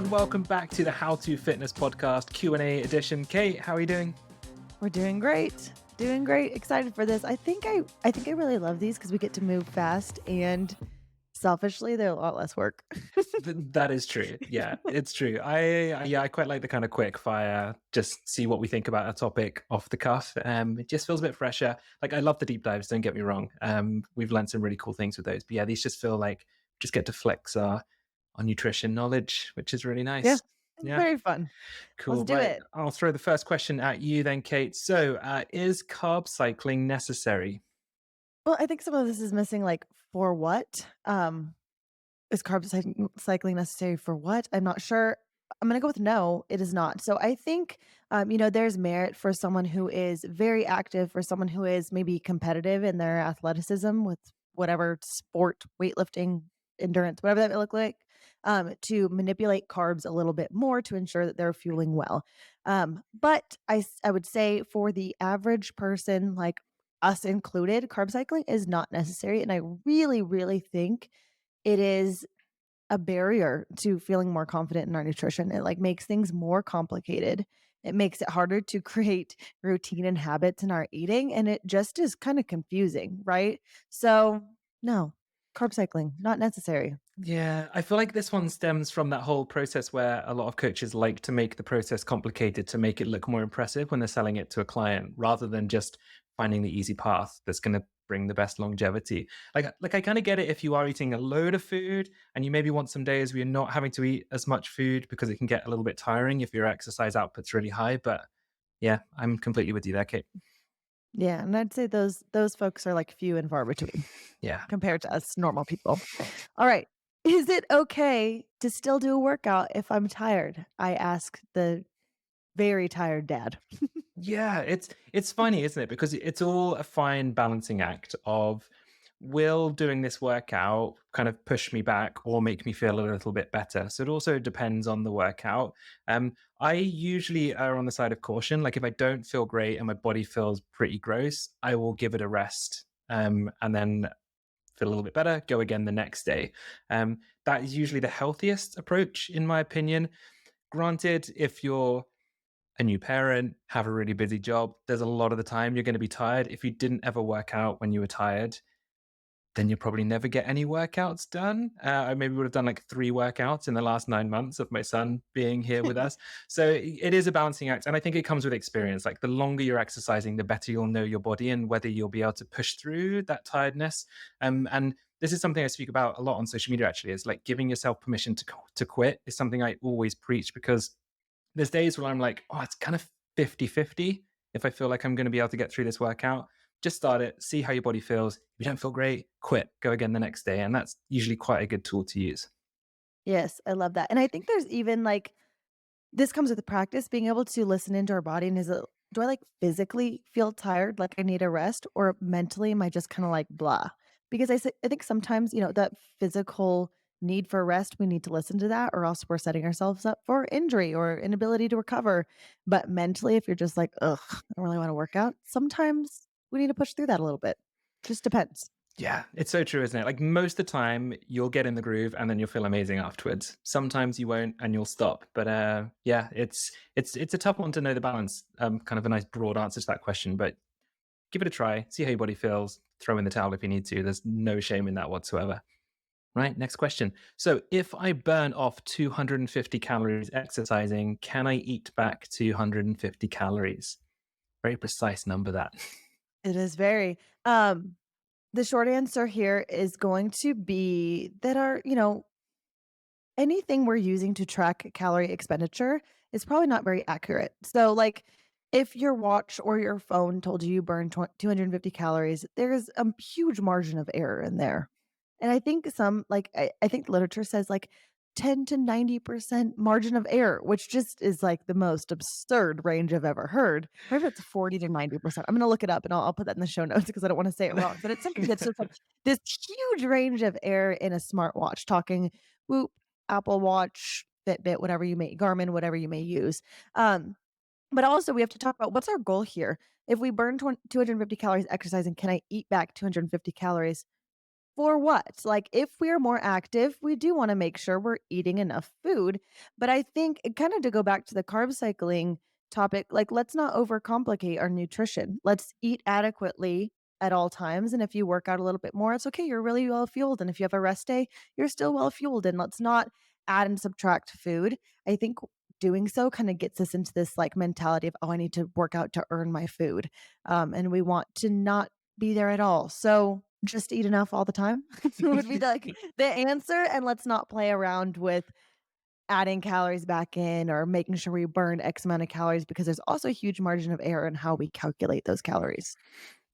and welcome back to the How to Fitness podcast Q&A edition. Kate, how are you doing? We're doing great. Doing great. Excited for this. I think I really love these because we get to move fast and selfishly they're a lot less work. That is true. Yeah, it's true. I quite like the kind of quick fire, just see what we think about a topic off the cuff. It just feels a bit fresher. Like I love the deep dives, don't get me wrong. We've learned some really cool things with those. But yeah, these just feel like just get to flex our nutrition knowledge, which is really Yeah. nice. Yeah, Very fun. Let's cool. do Right. it. I'll throw the first question at you then, Kate. So is carb cycling necessary? Well, I think some of this is missing like for what? Is cycling necessary for what? I'm not sure. I'm going to go with no, it is not. So I think, there's merit for someone who is very active, for someone who is maybe competitive in their athleticism with whatever sport, weightlifting, endurance, whatever that may look like, to manipulate carbs a little bit more to ensure that they're fueling well. But I would say for the average person, like us included, carb cycling is not necessary. And I really, really think it is a barrier to feeling more confident in our nutrition. It like makes things more complicated. It makes it harder to create routine and habits in our eating. And it just is kind of confusing, right? So, no, carb cycling, not necessary. Yeah, I feel like this one stems from that whole process where a lot of coaches like to make the process complicated to make it look more impressive when they're selling it to a client rather than just finding the easy path that's going to bring the best longevity. Like I kind of get it if you are eating a load of food and you maybe want some days where you're not having to eat as much food because it can get a little bit tiring if your exercise output's really high. But yeah, I'm completely with you there, Kate. Yeah. And I'd say those folks are like few and far between Yeah. compared to us normal people. All right. Is it okay to still do a workout if I'm tired? I ask the very tired dad. Yeah, it's funny, isn't it? Because it's all a fine balancing act of will doing this workout kind of push me back or make me feel a little bit better. So it also depends on the workout. I usually err on the side of caution. Like if I don't feel great and my body feels pretty gross, I will give it a rest. And then feel a little bit better, go again the next day. That is usually the healthiest approach, in my opinion. Granted, if you're a new parent, have a really busy job, there's a lot of the time you're going to be tired. If you didn't ever work out when you were tired, then you'll probably never get any workouts done. I maybe would have done like 3 workouts in the last 9 months of my son being here with us. So it is a balancing act. And I think it comes with experience. Like the longer you're exercising, the better you'll know your body and whether you'll be able to push through that tiredness. And this is something I speak about a lot on social media, actually, is like giving yourself permission to quit is something I always preach because there's days where I'm like, oh, it's kind of 50-50. If I feel like I'm going to be able to get through this workout, just start it, see how your body feels. If you don't feel great, quit, go again the next day. And that's usually quite a good tool to use. Yes, I love that. And I think there's even like this comes with the practice, being able to listen into our body and do I like physically feel tired, like I need a rest, or mentally am I just kind of like blah? Because I think sometimes, that physical need for rest, we need to listen to that, or else we're setting ourselves up for injury or inability to recover. But mentally, if you're just like, ugh, I don't really want to work out, sometimes we need to push through that a little bit. Just depends. Yeah, it's so true, isn't it? Like most of the time, you'll get in the groove and then you'll feel amazing afterwards. Sometimes you won't and you'll stop. But yeah, it's a tough one to know the balance. Kind of a nice broad answer to that question, but give it a try. See how your body feels. Throw in the towel if you need to. There's no shame in that whatsoever. Right, next question. So, if I burn off 250 calories exercising, can I eat back 250 calories? Very precise number that. It is very. The short answer here is going to be that anything we're using to track calorie expenditure is probably not very accurate. So, like, if your watch or your phone told you burn 250 calories, there's a huge margin of error in there. And I think I think literature says like 10 to 90% margin of error, which just is like the most absurd range I've ever heard. Or if it's 40 to 90%. I'm going to look it up and I'll put that in the show notes because I don't want to say it wrong. But it's something that's just like this huge range of error in a smartwatch, talking Whoop, Apple Watch, Fitbit, Garmin, whatever you may use. But also we have to talk about what's our goal here. If we burn 250 calories exercising, can I eat back 250 calories? for what? Like, if we're more active, we do wanna make sure we're eating enough food, but I think kinda to go back to the carb cycling topic, like, let's not overcomplicate our nutrition. Let's eat adequately at all times, and if you work out a little bit more, it's okay, you're really well fueled, and if you have a rest day, you're still well fueled, and let's not add and subtract food. I think doing so kinda gets us into this, like, mentality of, "Oh, I need to work out to earn my food," and we want to not be there at all. So, just eat enough all the time would be the answer, and let's not play around with adding calories back in or making sure we burn X amount of calories because there's also a huge margin of error in how we calculate those calories.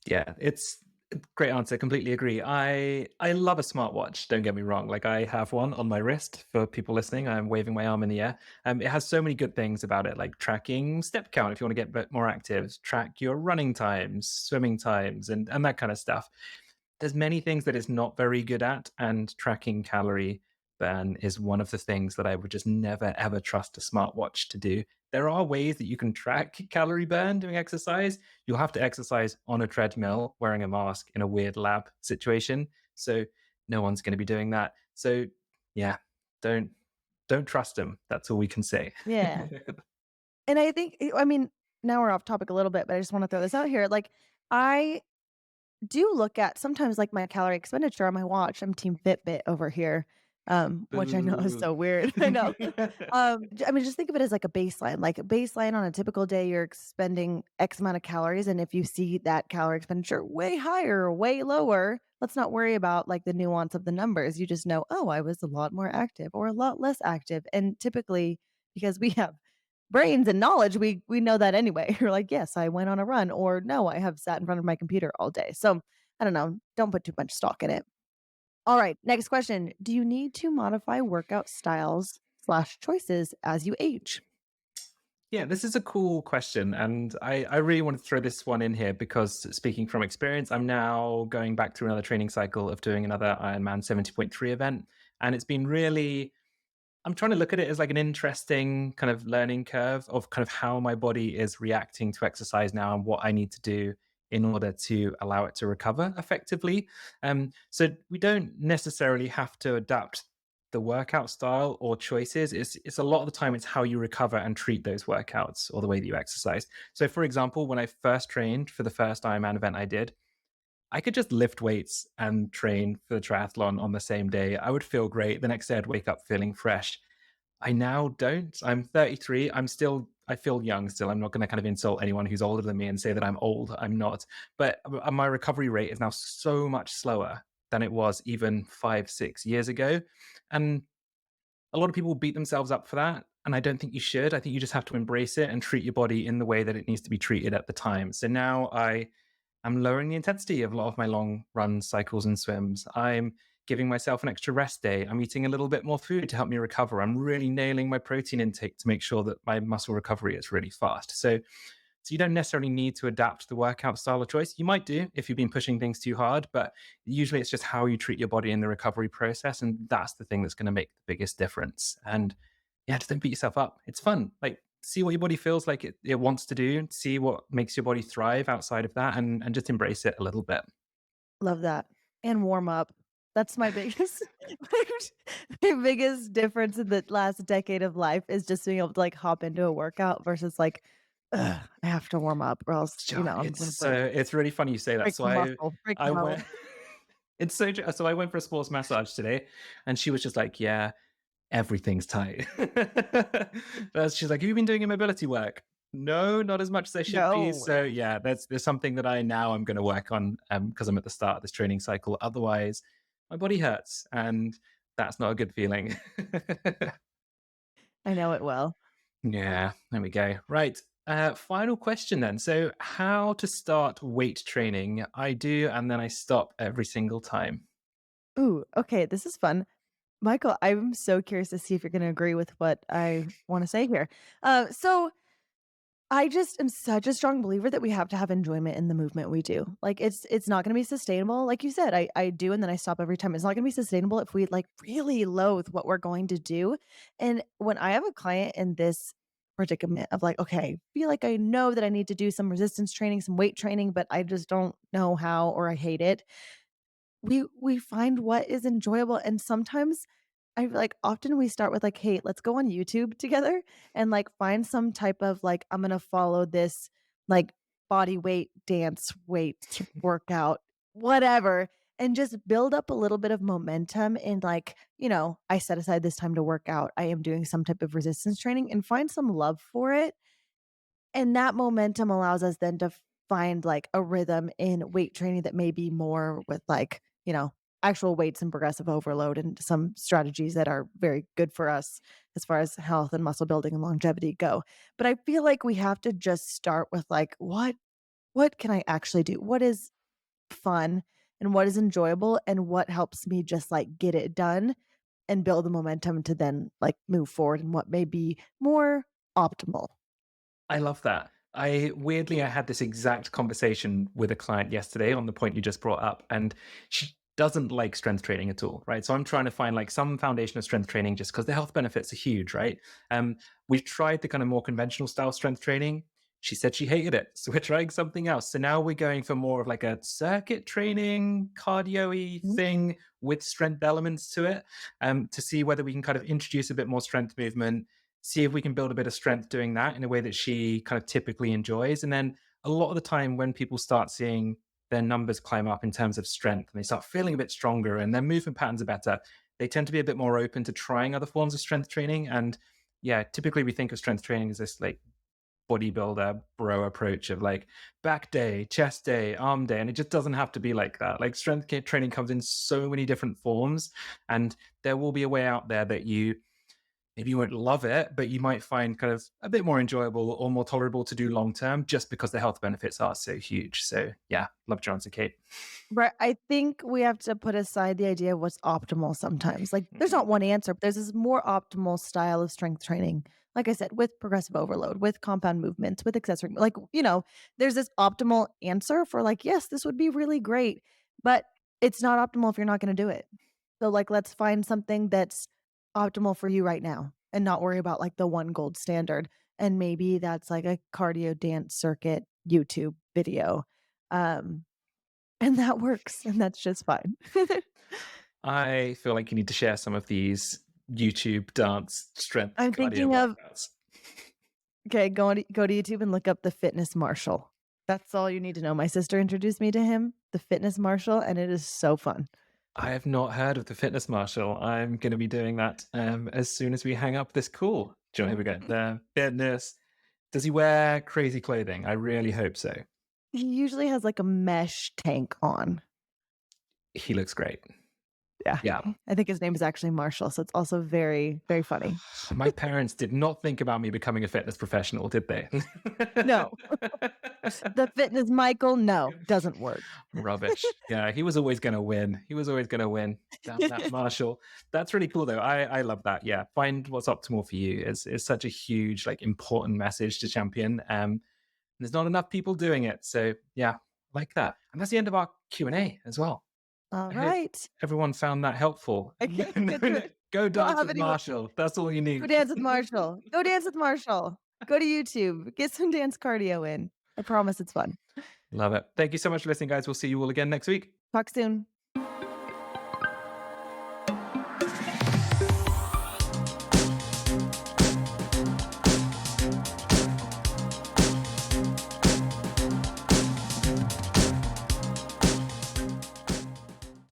Yeah, it's a great answer. Completely agree. I love a smartwatch. Don't get me wrong. Like I have one on my wrist for people listening. I'm waving my arm in the air. It has so many good things about it, like tracking step count if you want to get a bit more active, track your running times, swimming times, and that kind of stuff. There's many things that it's not very good at, and tracking calorie burn is one of the things that I would just never ever trust a smartwatch to do. There are ways that you can track calorie burn doing exercise. You'll have to exercise on a treadmill wearing a mask in a weird lab situation. So no one's going to be doing that. So yeah, don't don't trust them. That's all we can say. Yeah. And I think I mean, now we're off topic a little bit, but I just wanna throw this out here, like, I do look at sometimes, like, my calorie expenditure on my watch. I'm team Fitbit over here, which I know is Boo. so weird. I know. I mean, just think of it as like a baseline. Like a baseline on a typical day, you're expending X amount of calories, and if you see that calorie expenditure way higher or way lower, let's not worry about like the nuance of the numbers. You just know, oh, I was a lot more active or a lot less active, and typically because we have brains and knowledge, we know that anyway. You're like, "Yes, I went on a run," or, "No, I have sat in front of my computer all day." So, I don't know, don't put too much stock in it. Alright, next question. Do you need to modify workout styles/choices as you age? Yeah, this is a cool question. And I really want to throw this one in here because speaking from experience, I'm now going back through another training cycle of doing another Ironman 70.3 event. And it's been really, I'm trying to look at it as like an interesting kind of learning curve of kind of how my body is reacting to exercise now and what I need to do in order to allow it to recover effectively. So we don't necessarily have to adapt the workout style or choices. It's a lot of the time it's how you recover and treat those workouts or the way that you exercise. So, for example, when I first trained for the first Ironman event I did, I could just lift weights and train for the triathlon on the same day. I would feel great. The next day, I'd wake up feeling fresh. I now don't. I'm 33. I feel young still. I'm not going to kind of insult anyone who's older than me and say that I'm old. I'm not. But my recovery rate is now so much slower than it was even 5, 6 years ago. And a lot of people beat themselves up for that. And I don't think you should. I think you just have to embrace it and treat your body in the way that it needs to be treated at the time. So now I'm lowering the intensity of a lot of my long run cycles and swims. I'm giving myself an extra rest day. I'm eating a little bit more food to help me recover. I'm really nailing my protein intake to make sure that my muscle recovery is really fast. So you don't necessarily need to adapt the workout style of choice. You might do if you've been pushing things too hard, but usually it's just how you treat your body in the recovery process. And that's the thing that's going to make the biggest difference. And yeah, just don't beat yourself up. It's fun. Like, see what your body feels like it wants to do, see what makes your body thrive outside of that, and just embrace it a little bit. Love that. And warm up. That's my biggest my biggest difference in the last decade of life is just being able to, like, hop into a workout versus, like, "Ugh, I have to warm up or else, I'm It's gonna so it's really funny you say that. break So the muscle, break I the went bone." it's so I went for a sports massage today, and she was just like, "Yeah, everything's tight." But she's like, "Have you been doing your mobility work?" No, not as much as I should be. No. So yeah, there's something that I now I'm going to work on because I'm at the start of this training cycle. Otherwise, my body hurts, and that's not a good feeling. I know it well. Yeah, there we go. Right. Final question then. So, how to start weight training? I do, and then I stop every single time. Ooh, okay, this is fun. Michael, I'm so curious to see if you're gonna agree with what I wanna say here. So I just am such a strong believer that we have to have enjoyment in the movement we do. Like, it's not gonna be sustainable. Like you said, I do and then I stop every time. It's not gonna be sustainable if we, like, really loathe what we're going to do. And when I have a client in this predicament of like, "Okay, I feel like I know that I need to do some resistance training, some weight training, but I just don't know how or I hate it." we find what is enjoyable, and sometimes I feel like often we start with like, "Hey, let's go on YouTube together and, like, find some type of, like, I'm gonna follow this, like, body weight, dance weight workout, whatever," and just build up a little bit of momentum and, like, I set aside this time to work out. I am doing some type of resistance training and find some love for it, and that momentum allows us then to find, like, a rhythm in weight training that may be more with, like, actual weights and progressive overload and some strategies that are very good for us as far as health and muscle building and longevity go. But I feel like we have to just start with, like, what can I actually do? What is fun and what is enjoyable and what helps me just, like, get it done and build the momentum to then, like, move forward and what may be more optimal. I love that. I had this exact conversation with a client yesterday on the point you just brought up, and she doesn't like strength training at all, right? So I'm trying to find like some foundation of strength training just because the health benefits are huge, right? We've tried the kind of more conventional style strength training. She said she hated it, so we're trying something else. So now we're going for more of like a circuit training, cardio-y Mhm. thing with strength elements to it, to see whether we can kind of introduce a bit more strength movement, see if we can build a bit of strength doing that in a way that she kind of typically enjoys. And then a lot of the time, when people start seeing their numbers climb up in terms of strength and they start feeling a bit stronger and their movement patterns are better, they tend to be a bit more open to trying other forms of strength training. And yeah, typically we think of strength training as this like bodybuilder bro approach of like back day, chest day, arm day, and it just doesn't have to be like that. Like training comes in so many different forms, and there will be a way out there that you maybe you won't love it, but you might find kind of a bit more enjoyable or more tolerable to do long term just because the health benefits are so huge. So yeah, love your answer, Kate. Right, I think we have to put aside the idea of what's optimal sometimes. Like, there's not one answer, but there's this more optimal style of strength training. Like I said, with progressive overload, with compound movements, with accessory, like, there's this optimal answer for like, yes, this would be really great, but it's not optimal if you're not going to do it. So, like, let's find something that's optimal for you right now and not worry about like the one gold standard. And maybe that's like a cardio dance circuit YouTube video. Um, and that works, and that's just fine. I feel like you need to share some of these YouTube dance strength I'm cardio thinking of workouts. okay, go to YouTube and look up the Fitness Marshal. That's all you need to know. My sister introduced me to him, the Fitness Marshal, and it is so fun. I have not heard of the fitness marshal. I'm going to be doing that as soon as we hang up this call. Here we go. The fitness. Does he wear crazy clothing? I really hope so. He usually has, like, a mesh tank on. He looks great. Yeah. Yeah. I think his name is actually Marshall, so it's also very, very funny. My parents did not think about me becoming a fitness professional, did they? No. The Fitness Michael, no, doesn't work. Rubbish. Yeah, he was always going to win. He was always going to win. Damn that Marshall. That's really cool, though. I love that. Yeah, find what's optimal for you is such a huge, like, important message to champion. There's not enough people doing it, so yeah, like that. And that's the end of our Q&A as well. I hope Alright. everyone found that helpful. Okay, get through it. Go I don't dance have with any more. Marshall. That's all you Go need. dance with Marshall. Go dance with Marshall. Go to YouTube. Get some dance cardio in. I promise it's fun. Love it. Thank you so much for listening, guys. We'll see you all again next week. Talk soon.